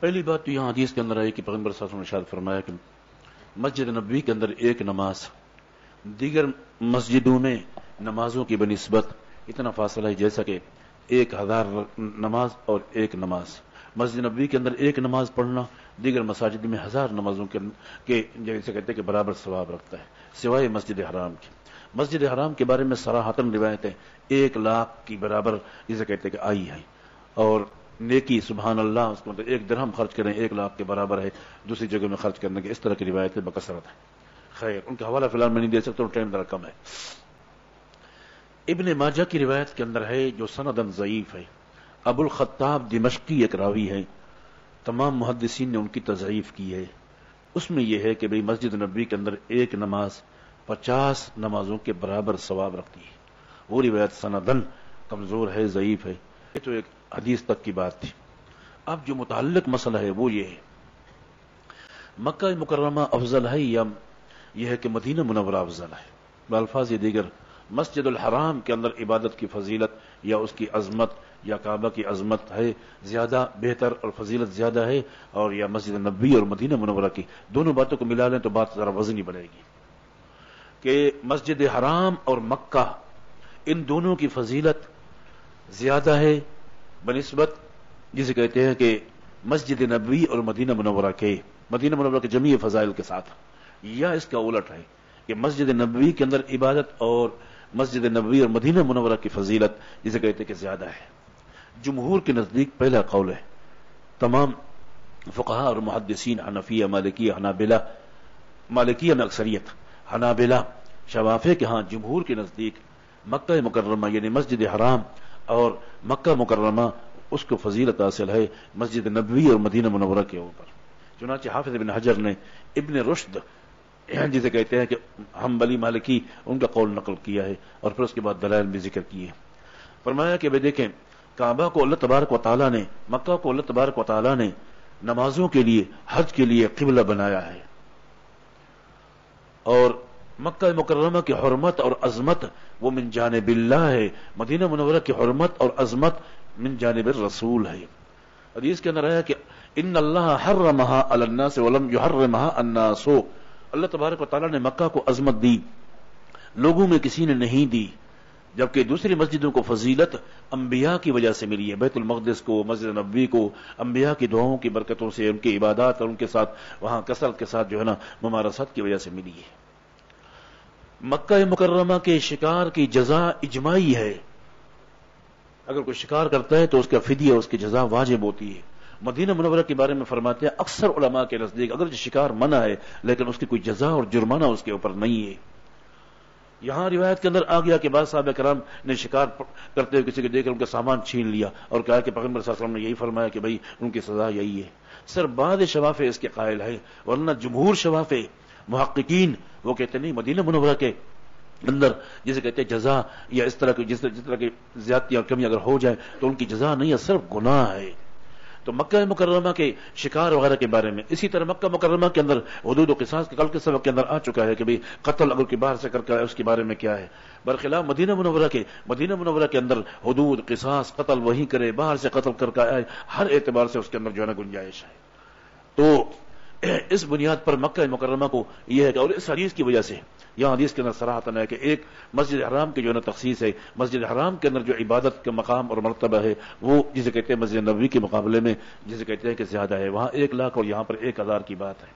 پہلی بات تو یہاں حدیث کے اندر آئی کہ پیغمبر صلی اللہ علیہ وسلم نے ارشاد فرمایا کہ مسجد نبوی کے اندر ایک نماز دیگر مسجدوں میں نمازوں کی بنسبت اتنا فاصلہ ہے جیسا کہ 1000 نماز اور ایک نماز. مسجد نبوی کے اندر ایک نماز پڑھنا دیگر مساجد میں 1000 نمازوں کے جیسے کہتے ہیں کہ برابر ثواب رکھتا ہے سوائے مسجد حرام کے. مسجد حرام کے بارے میں صراحتاً روایتیں 1,00,000 کی برابر جسے کہتے ہیں کہ آئی ہے، اور نیکی سبحان اللہ اس کو مطلب 1 درہم خرچ کریں 1,00,000 کے برابر ہے دوسری جگہ میں خرچ کرنے کے. اس طرح کی روایتیں بکثرت ہیں. خیر ان کا حوالہ فی الحال میں نہیں دے سکتا، ٹائم ذرا کم ہے. ابن ماجہ کی روایت کے اندر ہے جو سندن ضعیف ہے. ابو الخطاب دمشقی ایک راوی ہے، تمام محدثین نے ان کی تضعیف کی ہے. اس میں یہ ہے کہ بھئی مسجد نبوی کے اندر ایک نماز 50 نمازوں کے برابر ثواب رکھتی ہے. وہ روایت سندن کمزور ہے، ضعیف ہے. یہ تو ایک حدیث تک کی بات تھی. اب جو متعلق مسئلہ ہے وہ یہ ہے مکہ مکرمہ افضل ہے یا یہ ہے کہ مدینہ منورہ افضل ہے. بالفاظ یہ دیگر مسجد الحرام کے اندر عبادت کی فضیلت یا اس کی عظمت یا کعبہ کی عظمت ہے زیادہ بہتر اور فضیلت زیادہ ہے، اور یا مسجد نبوی اور مدینہ منورہ کی دونوں باتوں کو ملا لیں تو بات ذرا وزنی بنے گی کہ مسجد حرام اور مکہ ان دونوں کی فضیلت زیادہ ہے بنسبت جسے کہتے ہیں کہ مسجد نبوی اور مدینہ منورہ کے جمیع فضائل کے ساتھ، یا اس کا الٹ ہے کہ مسجد نبوی کے اندر عبادت اور مسجد نبوی اور مدینہ منورہ کی فضیلت جسے کہتے ہیں کہ زیادہ ہے. جمہور کے نزدیک پہلا قول ہے. تمام فقہاء اور محدثین حنفیہ مالکیہ حنابلہ، مالکیہ میں اکثریت، حنابلہ شوافیہ کے ہاں جمہور کے نزدیک مکہ مکرمہ یعنی مسجد حرام اور مکہ مکرمہ اس کو فضیلت حاصل ہے مسجد نبوی اور مدینہ منورہ کے اوپر. چنانچہ حافظ ابن حجر نے ابن رشد جسے کہتے ہیں کہ حنبلی مالکی ان کا قول نقل کیا ہے اور پھر اس کے بعد دلائل بھی ذکر کیے. فرمایا کہ دیکھیں کعبہ کو اللہ تبارک و تعالیٰ نے، مکہ کو اللہ تبارک و تعالیٰ نے نمازوں کے لیے حج کے لیے قبلہ بنایا ہے، اور مکہ مکرمہ کی حرمت اور عظمت وہ من جانب اللہ ہے، مدینہ منورہ کی حرمت اور عظمت من جانب الرسول ہے. حدیث کے اندر آیا کہ ان اللہ حرمها علی الناس ولم يحرمها الناس. اللہ تبارک و تعالیٰ نے مکہ کو عظمت دی، لوگوں میں کسی نے نہیں دی، جبکہ دوسری مسجدوں کو فضیلت انبیاء کی وجہ سے ملی ہے. بیت المقدس کو، مسجد نبوی کو انبیاء کی دعاؤں کی برکتوں سے، ان کی عبادات اور ان کے ساتھ وہاں کثرت کے ساتھ جو ہے نا ممارسات کی وجہ سے ملی ہے. مکہ مکرمہ کے شکار کی جزا اجماعی ہے. اگر کوئی شکار کرتا ہے تو اس کا فدیہ، اس کی جزا واجب ہوتی ہے. مدینہ منورہ کے بارے میں فرماتے ہیں اکثر علماء کے نزدیک اگر شکار منع ہے لیکن اس کی کوئی جزا اور جرمانہ اس کے اوپر نہیں ہے. یہاں روایت کے اندر آ گیا کہ بعض صحابہ کرام نے شکار کرتے ہوئے کسی کو دیکھ کر ان کا سامان چھین لیا اور کہا کہ پیغمبر صلی اللہ علیہ وسلم نے یہی فرمایا کہ بھائی ان کی سزا یہی ہے. سر بعض شوافع اس کے قائل ہے، ورنہ جمہور شوافع محققین وہ کہتے نہیں مدینہ منورہ کے اندر جسے کہتے ہیں جزا یا اس طرح کی جس طرح کی زیادتی اور کمی اگر ہو جائے تو ان کی جزا نہیں ہے، صرف گناہ ہے. تو مکہ مکرمہ کے شکار وغیرہ کے بارے میں اسی طرح مکہ مکرمہ کے اندر حدود و قصاص کے کل کے سبق کے اندر آ چکا ہے کہ بھئی قتل اگر کوئی باہر سے کر اس کے بارے میں کیا ہے. برخلاف مدینہ منورہ کے اندر حدود قصاص قتل وہی کرے، باہر سے قتل کر کے آئے، ہر اعتبار سے اس کے اندر جو ہے نا گنجائش ہے. تو اس بنیاد پر مکہ مکرمہ کو یہ ہے کہ اور اس حدیث کی وجہ سے یہاں حدیث کے اندر صراحتاً ہے کہ ایک مسجد حرام کی جو ہے نا تخصیص ہے، مسجد حرام کے اندر جو عبادت کا مقام اور مرتبہ ہے وہ جسے کہتے ہیں مسجد نبوی کے مقابلے میں جسے کہتے ہیں کہ زیادہ ہے. وہاں 1,00,000 اور یہاں پر 1,000 کی بات ہے.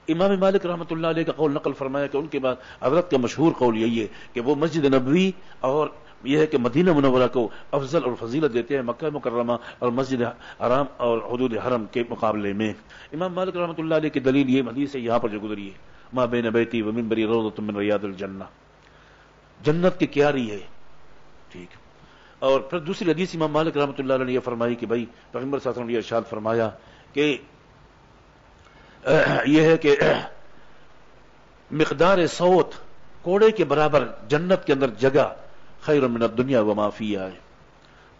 امام مالک رحمۃ اللہ علیہ کا قول نقل فرمایا کہ ان کے بعد حضرت کا مشہور قول یہی ہے کہ وہ مسجد نبوی اور یہ ہے کہ مدینہ منورہ کو افضل اور فضیلت دیتے ہیں مکہ مکرمہ اور مسجد حرام اور حدود حرم کے مقابلے میں. امام مالک رحمۃ اللہ علیہ کی دلیل یہ حدیث ہے یہاں پر جو گزری ہے ما بین بیتی و منبری روضۃ من ریاض الجنہ، جنت کی کیاری ہے. ٹھیک. اور پھر دوسری حدیث امام مالک رحمۃ اللہ علیہ نے یہ فرمائی کہ بھائی پیغمبر صلی اللہ علیہ وسلم نے ارشاد فرمایا کہ یہ ہے کہ مقدار صوت کوڑے کے برابر جنت کے اندر جگہ خیر من الدنیا وما فیہا.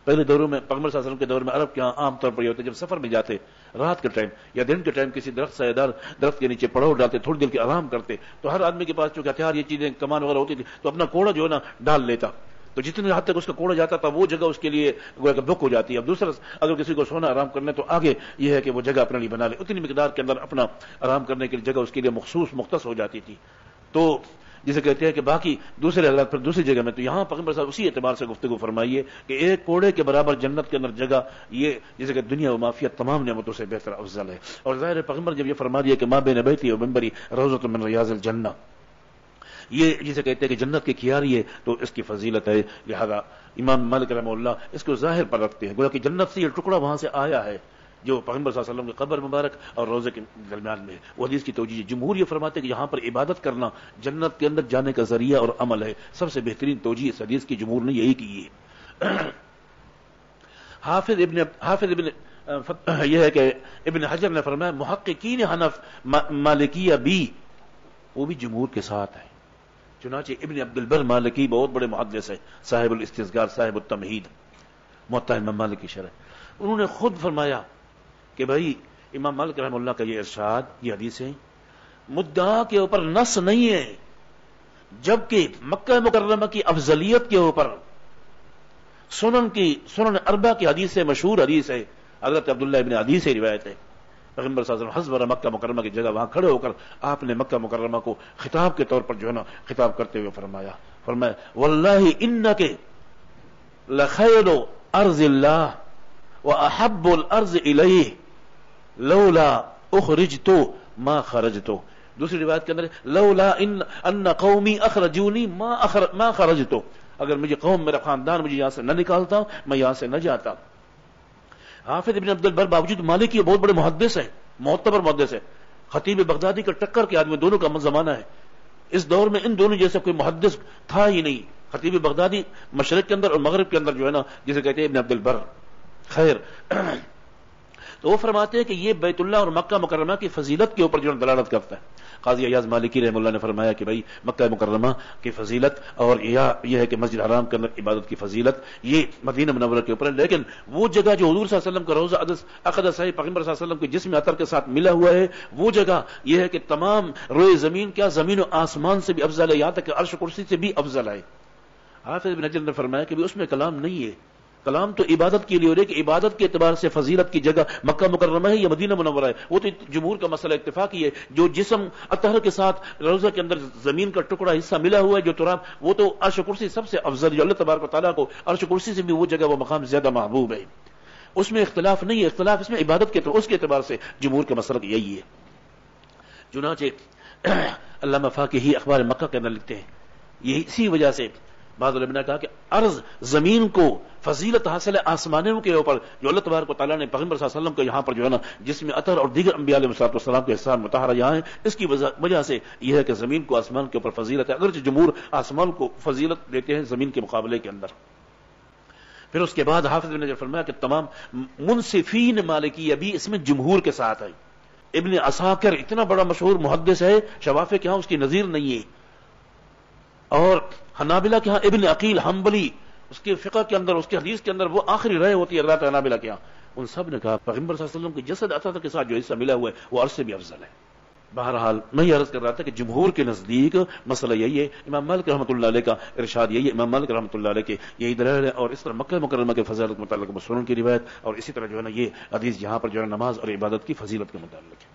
پہلے دوروں میں پیغمبر صلی اللہ علیہ وسلم کے دور میں عرب کے عام طور پر یہ ہوتا ہے جب سفر میں جاتے رات کے ٹائم یا دن کے ٹائم کسی درخت سایہ دار درخت کے نیچے پڑاؤ ڈالتے، تھوڑی دیر کے آرام کرتے، تو ہر آدمی کے پاس چونکہ ہتھیار یہ چیزیں کمان وغیرہ ہوتی تھی تو اپنا کوڑا جو ہے نا ڈال لیتا تو جتنے حد تک اس کا کوڑا جاتا تھا وہ جگہ اس کے لیے گویا کہ بک ہو جاتی ہے. اب دوسرا اگر کسی کو سونا آرام کرنا ہے تو آگے یہ ہے کہ وہ جگہ اپنے لیے بنا لے, اتنی مقدار کے اندر اپنا آرام کرنے کی جگہ اس کے لیے مخصوص مختص ہو جاتی تھی. تو جسے کہتے ہیں کہ باقی دوسرے حالات پر دوسری جگہ میں, تو یہاں پیغمبر صاحب اسی اعتبار سے گفتگو فرمائیے کہ ایک کوڑے کے برابر جنت کے اندر جگہ, یہ جسے کہ دنیا و مافیہ تمام نعمتوں سے بہتر افضل ہے. اور ظاہر پیغمبر جب یہ فرما دیا کہ ما بین بیتی و منبری روضۃ من ریاض الجنہ, یہ جسے کہتے ہیں کہ جنت کی کیاری ہے, تو اس کی فضیلت ہے. لہذا امام مالک رحمہ اللہ اس کو ظاہر پر رکھتے ہیں, گویا کہ جنت سے یہ ٹکڑا وہاں سے آیا ہے جو پیغمبر صلی اللہ علیہ وسلم کی قبر مبارک اور روضے کے درمیان میں. وہ حدیث کی توجیہ جمہور یہ فرماتے ہیں کہ یہاں پر عبادت کرنا جنت کے اندر جانے کا ذریعہ اور عمل ہے. سب سے بہترین توجیہ اس حدیث کی جمہور نے یہی کی ہے. حافظ ابن یہ ہے کہ ابن حجر نے فرمایا محققین حنف مالکیہ بھی, وہ بھی جمہور کے ساتھ ہے. چنانچہ ابن عبد البر مالکی بہت بڑے محدث ہے, صاحب الاستذکار, صاحب التمہید, موطا امام مالک کی شرح, انہوں نے خود فرمایا کہ بھائی امام مالک رحمہ اللہ کا یہ ارشاد, یہ حدیثیں مدعا کے اوپر نص نہیں ہے, جبکہ مکہ مکرمہ کی افضلیت کے اوپر سنن اربع کی حدیث سے مشہور حدیث ہے, حضرت عبداللہ ابن عدی سے روایت ہے. پیغمبر صلی اللہ علیہ وسلم حضر مکہ مکرمہ کی جگہ وہاں کھڑے ہو کر آپ نے مکہ مکرمہ کو خطاب کے طور پر جو ہے نا خطاب کرتے ہوئے فرمایا واللہ انک لخیر ارض اللہ واحب الارض الیہ لولا اخرجت ما خرجت. دوسری روایت کے اندر لولا ان قومی اخرجونی ما خرجت, اگر مجھے قوم میرا خاندان مجھے یہاں سے نہ نکالتا میں یہاں سے نہ جاتا. حافظ ابن عبد البر باوجود مالکی بہت بڑے محدث ہیں, معتبر محدث ہے, خطیب بغدادی کا ٹکر کے آدمی, دونوں کا زمانہ ہے. اس دور میں ان دونوں جیسا کوئی محدث تھا ہی نہیں. خطیب بغدادی مشرق کے اندر اور مغرب کے اندر جو ہے نا جسے کہتے ہیں ابن عبد البر. خیر تو وہ فرماتے ہیں کہ یہ بیت اللہ اور مکہ مکرمہ کی فضیلت کے اوپر جو دلالت کرتا ہے. قاضی ایاز مالکی رحمہ اللہ نے فرمایا کہ بھائی مکہ مکرمہ کی فضیلت اور یہ ہے کہ مسجد حرام کے اندر عبادت کی فضیلت یہ مدینہ منورہ کے اوپر ہے, لیکن وہ جگہ جو حضور صلی اللہ علیہ وسلم کا روضہ اقدس ہے, پیغمبر صلی اللہ علیہ وسلم کے جسم عطر کے ساتھ ملا ہوا ہے, وہ جگہ یہ ہے کہ تمام روئے زمین کیا زمین و آسمان سے بھی افضل ہے, یہاں تک کہ عرش و کرسی سے بھی افضل ہے. حافظ ابن حجر نے فرمایا کہ اس میں کلام نہیں ہے, کلام تو عبادت کے لیے ہو رہے کہ عبادت کے اعتبار سے فضیلت کی جگہ مکہ مکرمہ ہے یا مدینہ منورہ ہے. وہ تو جمہور کا مسئلہ اتفاقی ہے, جو جسم اطہر کے ساتھ روضہ کے اندر زمین کا ٹکڑا حصہ ملا ہوا ہے جو تراب, وہ تو عرش کرسی سب سے افضل, جو اللہ تبارک و تعالیٰ کو عرش کرسی سے بھی وہ جگہ وہ مقام زیادہ محبوب ہے. اس میں اختلاف نہیں ہے, اختلاف اس میں عبادت کے اس کے اعتبار سے جمہور کا مسئلہ یہی ہے. چنانچہ علامہ فاقہی اخبار مکہ کے اندر لکھتے ہیں, یہی اسی وجہ سے بعض علماء نے کہا کہ ارض زمین کو فضیلت حاصل ہے آسمانوں کے اوپر, جو اللہ تبارک و تعالیٰ نے پیغمبر صلی اللہ علیہ وسلم کو یہاں پر جو ہے نا جس میں اطہر اور دیگر انبیاء علیہ السلام کے احسان مطہرہ یہاں ہیں, اس کی وجہ سے یہ ہے کہ زمین کو آسمان کے اوپر فضیلت ہے, اگرچہ جمہور آسمان کو فضیلت دیتے ہیں زمین کے مقابلے کے اندر. پھر اس کے بعد حافظ نے فرمایا کہ تمام منصفین مالکیہ بھی اس میں جمہور کے ساتھ ہے. ابن عساکر اتنا بڑا مشہور محدث ہے, شوافع کے ہاں اس کی نظیر نہیں ہے, اور حنابلہ کے ہاں ابن عقیل حنبلی اس کے فقہ کے اندر اس کے حدیث کے اندر وہ آخری رائے ہوتی ہے حضرات حنابلہ کے ہاں. ان سب نے کہا پیغمبر صلی اللہ علیہ وسلم کے جسد عطا کے ساتھ جو حصہ ملا ہوا ہے وہ عرش سے بھی افضل ہے. بہرحال میں یہ عرض کر رہا تھا کہ جمہور کے نزدیک مسئلہ یہی ہے, امام مالک رحمۃ اللہ علیہ کا ارشاد یہی ہے, امام مالک رحمۃ اللہ علیہ کے یہی دلائل ہے, اور اس طرح مکہ مکرمہ کے فضیلت متعلق مسنن کی روایت, اور اسی طرح جو ہے نا یہ حدیث جہاں پر جو ہے نماز اور عبادت کی فضیلت کے متعلق ہے.